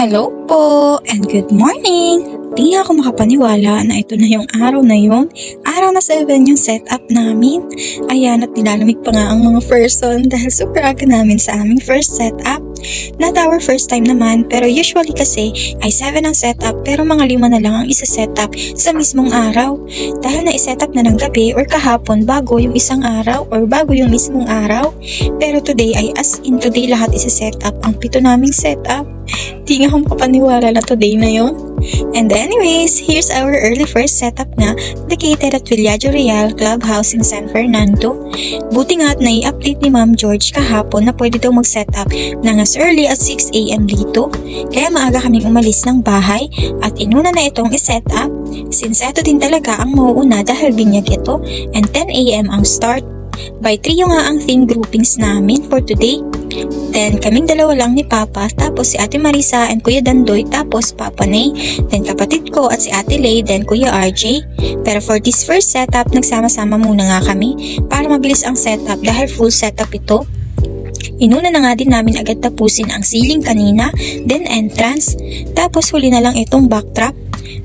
Hello po and good morning! Di ako makapaniwala na ito na yung araw na yun. Araw na 7 yung setup namin. Ayan, at nilalamig pa nga ang mga person dahil super aga namin sa aming first setup. Not our first time naman, pero usually kasi ay 7 ang setup pero mga 5 na lang ang isa-setup sa mismong araw. Dahil na-setup na ng gabi or kahapon bago yung isang araw or bago yung mismong araw. Pero today ay as in today lahat isa-setup ang 7 naming setup. Di nga ako makapaniwala na today na yun. And anyways, here's our early first setup nga located at Villaggio Real Clubhouse in San Fernando. Buti nga at nai-update ni Ma'am George kahapon na pwede daw mag-setup ng as early as 6 AM dito. Kaya maaga kaming umalis ng bahay at inuna na itong i-setup since ito din talaga ang mauuna dahil binyag ito and 10 AM ang start. By 3 nga ang theme groupings namin for today. Then kaming dalawa lang ni Papa, tapos si Ate Marisa and Kuya Dandoy, tapos Papa Nay, then kapatid ko at si Ate Lay, then Kuya RJ. Pero for this first setup, nagsama-sama muna nga kami para mabilis ang setup dahil full setup ito. Inuna na nga din namin agad tapusin ang ceiling kanina, then entrance, tapos huli na lang itong backdrop.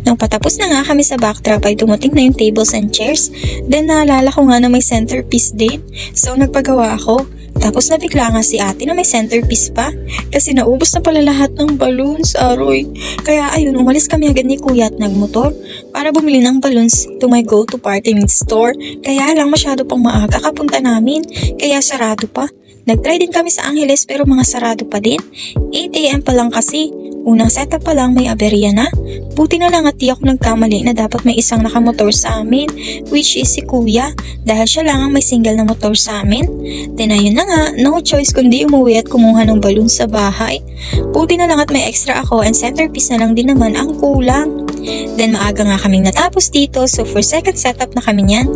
Nung patapos na nga kami sa backdrop ay dumating na yung tables and chairs, then naalala ko nga na may centerpiece din, so nagpagawa ako. Tapos nabigla nga si ate na may centerpiece pa kasi naubos na pala lahat ng balloons, aroy. Kaya ayun, umalis kami agad ni kuya at nagmotor para bumili ng balloons to my go-to party meat store. Kaya lang masyado pang maaga kapunta namin, kaya sarado pa. Nag-try din kami sa Angeles pero mga sarado pa din. 8 AM pa lang kasi. Unang setup pa lang may aberya na. Buti na lang at di ako nagkamali na dapat may isang nakamotor sa amin, which is si kuya, dahil siya lang ang may single na motor sa amin. Then ayun na nga, no choice kundi umuwi at kumuha ng balloon sa bahay. Buti na lang at may extra ako and centerpiece na lang din naman ang kulang. Then maaga nga kaming natapos dito, so for second setup na kami niyan.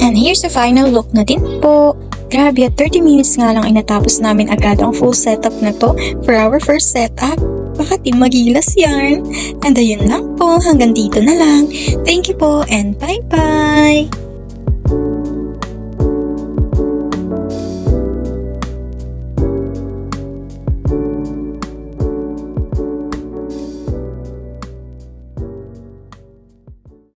And here's the final look na din po. Grabe at 30 minutes nga lang ay natapos namin agad ang full setup na to for our first setup. Baka di magilas yarn. And ayun lang po, hanggang dito na lang. Thank you po and bye-bye!